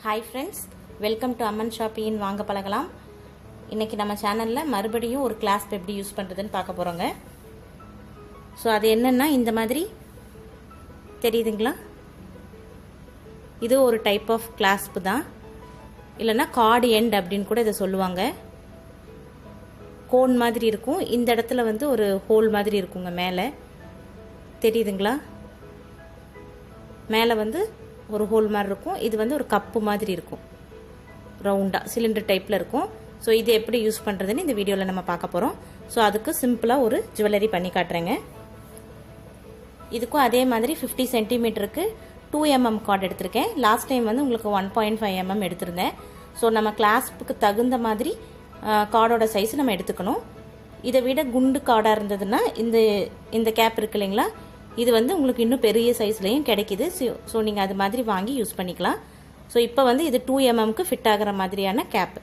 Hi friends, welcome to Amman Shopping வாங்க பழகலாம். இன்னைக்கு நம்ம சேனல்ல மறுபடியும் ஒரு கிளாஸ்ப் எப்படி யூஸ் பண்றதுன்னு பார்க்க போறோங்க. சோ அது என்னன்னா இந்த மாதிரி தெரியுதுங்களா? இது ஒரு டைப் ஆஃப் கிளாஸ்ப் தான். இல்லனா கார்ட் எண்ட் அப்படினு கூட இத சொல்லுவாங்க. கோன் மாதிரி இருக்கும். இந்த இடத்துல வந்து ஒரு ஹோல் மாதிரி இருக்குங்க மேலே. தெரியுதுங்களா? மேலே வந்து ஒரு ஹோல் மாதிரி இருக்கும். இது வந்து ஒரு கப்பு மாதிரி இருக்கும். ரவுண்டா சிலிண்டர் டைப்ல இருக்கும். சோ இது எப்படி யூஸ் பண்றதுன்னு இந்த வீடியோல நம்ம பார்க்க போறோம். சோ அதுக்கு சிம்பிளா ஒரு ஜுவல்லரி பண்ணி காட்றேங்க. இதுக்கும் அதே மாதிரி 50 சென்டிமீட்டருக்கு 2 mm கார்ட் எடுத்திருக்கேன். லாஸ்ட் டைம் வந்து உங்களுக்கு 1.5 mm எடுத்திருந்தேன். சோ நம்ம கிளாஸ்ப்புக்கு தகுந்த மாதிரி கார்டோட சைஸ் நம்ம எடுத்துக்கணும். இதை விட குண்டு கார்டா இருந்ததுன்னா இந்த கேப் இருக்கு இல்லைங்களா, இது வந்து உங்களுக்கு இன்னும் பெரிய சைஸ்லயும் கிடைக்குது. ஸோ நீங்கள் அது மாதிரி வாங்கி யூஸ் பண்ணிக்கலாம். ஸோ இப்போ வந்து இது 2 mmக்கு ஃபிட் ஆகிற மாதிரியான கேப்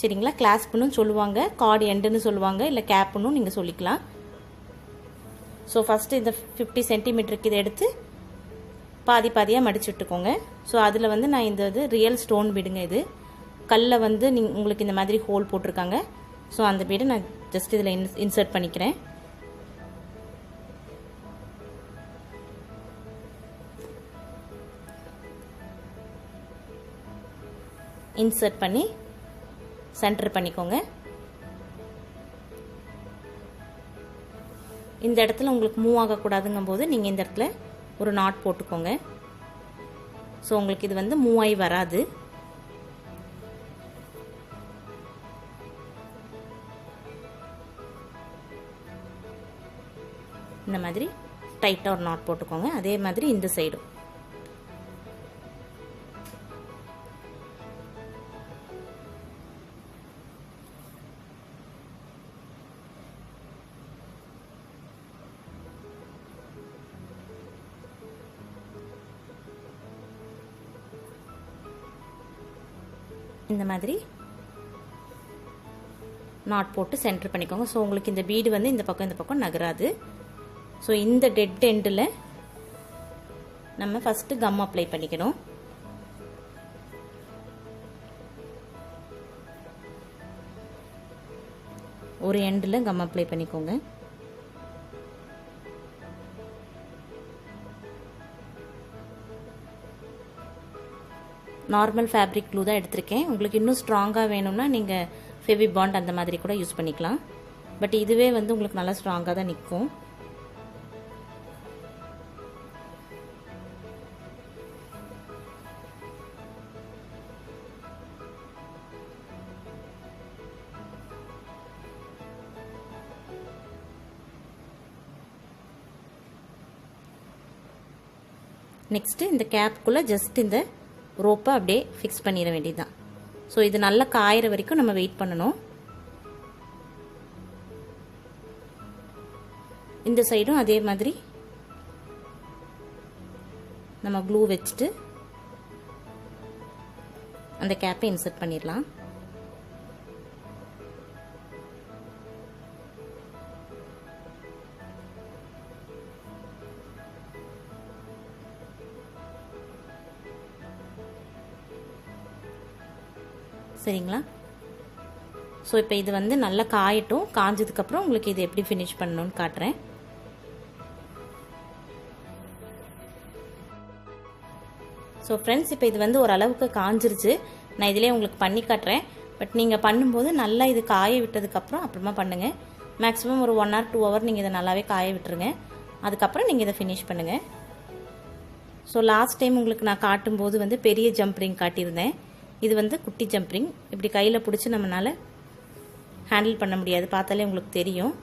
சரிங்களா. கிளாஸ்ப்னு சொல்லுவாங்க, கார்டு எண்டுன்னு சொல்லுவாங்க, இல்லை கேப்னு நீங்கள் சொல்லிக்கலாம். ஸோ ஃபஸ்ட்டு இந்த 50 சென்டிமீட்டருக்கு இதை எடுத்து பாதி பாதியாக மடிச்சு விட்டுக்கோங்க. ஸோ அதில் வந்து நான் இந்த இது ரியல் ஸ்டோன் பீடுங்க. இது கல்லில் வந்து உங்களுக்கு இந்த மாதிரி ஹோல் போட்டிருக்காங்க. ஸோ அந்த பீடை நான் ஜஸ்ட் இதில் இன்சர்ட் பண்ணிக்கிறேன். இன்சர்ட் பண்ணி சென்டர் பண்ணிக்கோங்க. இந்த இடத்துல உங்களுக்கு மூவ் ஆகக்கூடாதுங்கும் போது நீங்கள் இந்த இடத்துல ஒரு நாட் போட்டுக்கோங்க. ஸோ உங்களுக்கு இது வந்து மூவ் ஆகி வராது. இந்த மாதிரி டைட்டாக ஒரு நாட் போட்டுக்கோங்க. அதே மாதிரி இந்த சைடும் இந்த மாதிரி நாட் போட்டு சென்டர் பண்ணிக்கோங்க. ஸோ உங்களுக்கு இந்த பீடு வந்து இந்த பக்கம் நகராது. ஸோ இந்த டெட் எண்டில் நம்ம ஃபஸ்ட்டு கம் அப்ளை பண்ணிக்கணும். ஒரு எண்டில் கம் அப்ளை பண்ணிக்கோங்க. நார்மல் ஃபேப்ரிக் க்ளூ தான் எடுத்திருக்கேன். உங்களுக்கு இன்னும் ஸ்ட்ராங்காக வேணும்னா நீங்கள் ஃபெவி பாண்ட் அந்த மாதிரி கூட யூஸ் பண்ணிக்கலாம். பட் இதுவே வந்து உங்களுக்கு நல்லா ஸ்ட்ராங்காக தான் நிற்கும். நெக்ஸ்ட்டு இந்த கேப்புக்குள்ளே ஜஸ்ட் இந்த ரோப்பை அப்படியே ஃபிக்ஸ் பண்ணிட வேண்டியதுதான். ஸோ இது நல்லா காயிற வரைக்கும் நம்ம வெயிட் பண்ணணும். இந்த சைடும் அதே மாதிரி நம்ம க்ளூ வச்சுட்டு அந்த கேப்பை இன்சர்ட் பண்ணிடலாம். சரிங்களா? ஸோ இப்போ இது வந்து நல்லா காயட்டும். காஞ்சதுக்கப்புறம் உங்களுக்கு இது எப்படி ஃபினிஷ் பண்ணணும்னு காட்டுறேன். ஸோ ஃப்ரெண்ட்ஸ், இப்போ இது வந்து ஓரளவுக்கு காஞ்சிருச்சு. நான் இதிலே உங்களுக்கு பண்ணி காட்டுறேன். பட் நீங்கள் பண்ணும்போது நல்லா இது காய விட்டதுக்கப்புறம் அப்புறமா பண்ணுங்கள். மேக்ஸிமம் ஒரு 1 or 2 hour நீங்கள் இதை நல்லாவே காய விட்டுருங்க. அதுக்கப்புறம் நீங்கள் இதை ஃபினிஷ் பண்ணுங்கள். ஸோ லாஸ்ட் டைம் உங்களுக்கு நான் காட்டும்போது வந்து பெரிய ஜம்ப் ரிங் காட்டியிருந்தேன். இது வந்து குட்டி ஜம்ப் ரிங். இப்படி கையில் பிடிச்சி நம்மளால ஹேண்டில் பண்ண முடியாது. பார்த்தாலே உங்களுக்கு தெரியும்,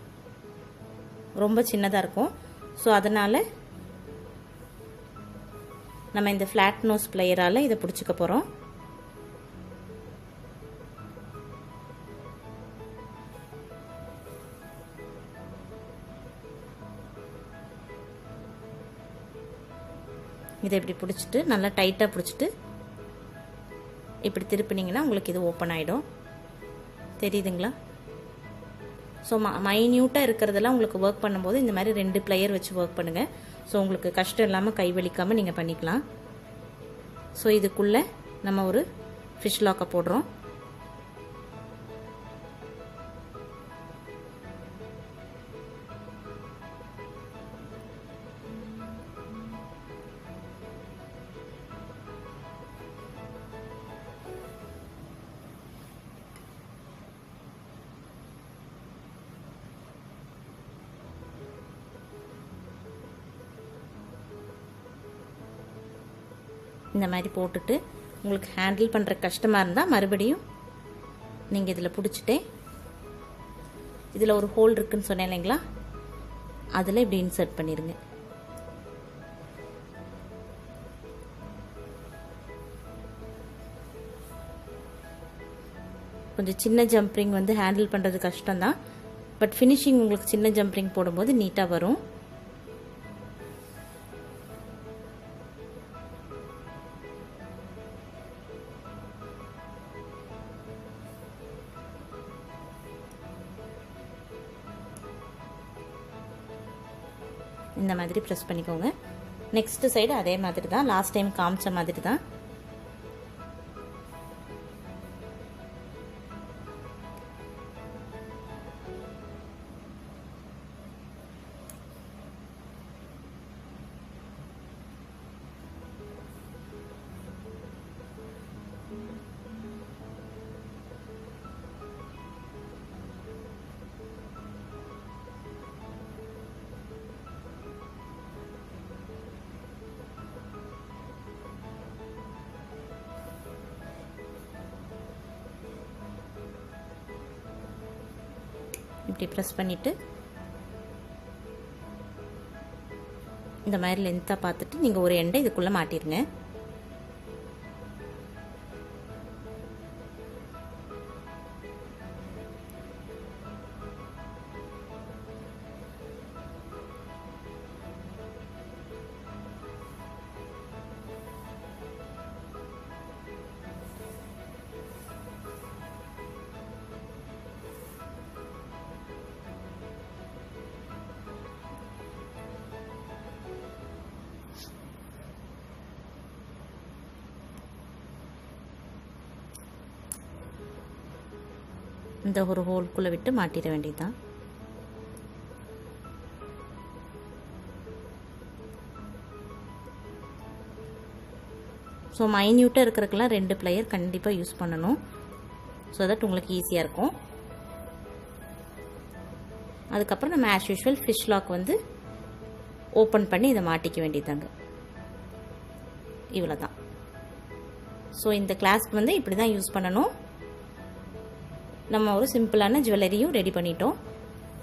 ரொம்ப சின்னதாக இருக்கும். ஸோ அதனால் நம்ம இந்த ஃப்ளாட் நோஸ் பிளேயரால் இதை பிடிச்சிக்க போகிறோம். இதை இப்படி பிடிச்சிட்டு நல்லா டைட்டாக பிடிச்சிட்டு இப்படி திருப்பினீங்கன்னா உங்களுக்கு இது ஓப்பன் ஆகிடும். தெரியுதுங்களா? ஸோ மைன்யூட்டாக இருக்கிறதெல்லாம் உங்களுக்கு ஒர்க் பண்ணும்போது இந்த மாதிரி 2 பிளேயர் வச்சு ஒர்க் பண்ணுங்கள். ஸோ உங்களுக்கு கஷ்டம் இல்லாமல் கை வலிக்காமல் நீங்கள் பண்ணிக்கலாம். ஸோ இதுக்குள்ளே நம்ம ஒரு ஃபிஷ் லாக்கை போடுறோம். இந்த மாதிரி போட்டுட்டு உங்களுக்கு ஹேண்டில் பண்ணுற கஷ்டமாக இருந்தால் மறுபடியும் நீங்கள் இதில் பிடிச்சிட்டே இதில் ஒரு ஹோல் இருக்குன்னு சொன்னேன் இல்லைங்களா, அதில் இப்படி இன்சர்ட் பண்ணிடுங்க. கொஞ்சம் சின்ன ஜம்பிங் வந்து ஹேண்டில் பண்ணுறது கஷ்டம்தான், பட் ஃபினிஷிங் உங்களுக்கு சின்ன ஜம்பிங் போடும்போது நீட்டாக வரும். இந்த மாதிரி ப்ரெஸ் பண்ணிக்கோங்க. நெக்ஸ்ட் சைடு அதே மாதிரி தான், லாஸ்ட் டைம் காமிச்ச மாதிரி தான். இப்படி ப்ரெஸ் பண்ணிவிட்டு இந்த மாதிரி லென்த்தாக பார்த்துட்டு நீங்கள் ஒரு எண்டை இதுக்குள்ளே மாட்டிடுங்க. இந்த ஒரு ஹோல்குள்ளே விட்டு மாட்டிட வேண்டியதுதான். ஸோ மைன்யூட்டாக இருக்கிறதுக்கெல்லாம் 2 பிளேயர் கண்டிப்பாக யூஸ் பண்ணணும். ஸோ தட் உங்களுக்கு ஈஸியாக இருக்கும். அதுக்கப்புறம் நம்ம ஆஸ் யூஷுவல் ஃபிஷ் லாக் வந்து ஓப்பன் பண்ணி இதை மாட்டிக்க வேண்டியதாங்க. இவ்வளோ தான். ஸோ இந்த கிளாஸ்க்கு வந்து இப்படி தான் யூஸ் பண்ணணும். நம்ம ஒரு சிம்பிளான ஜுவல்லரியும் ரெடி பண்ணிட்டோம்.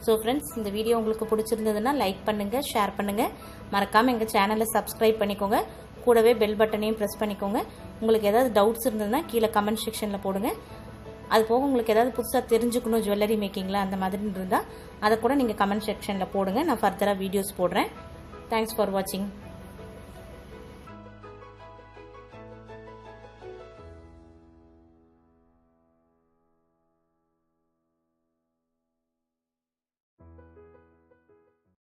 ஸோ ஃப்ரெண்ட்ஸ், இந்த வீடியோ உங்களுக்கு பிடிச்சிருந்ததுன்னா லைக் பண்ணுங்கள், ஷேர் பண்ணுங்கள், மறக்காமல் எங்கள் சேனலை சப்ஸ்கிரைப் பண்ணிக்கோங்க. கூடவே பெல் பட்டனையும் ப்ரெஸ் பண்ணிக்கோங்க. உங்களுக்கு ஏதாவது டவுட்ஸ் இருந்ததுன்னா கீழே கமெண்ட் செக்ஷனில் போடுங்க. அது போக உங்களுக்கு ஏதாவது புதுசாக தெரிஞ்சுக்கணும் ஜுவல்லரி மேக்கிங்கில் அந்த மாதிரி இருந்தால் அதை கூட நீங்கள் கமெண்ட் செக்ஷனில் போடுங்க. நான் ஃபர்தராக வீடியோஸ் போடுறேன். தேங்க்ஸ் ஃபார் வாட்சிங்.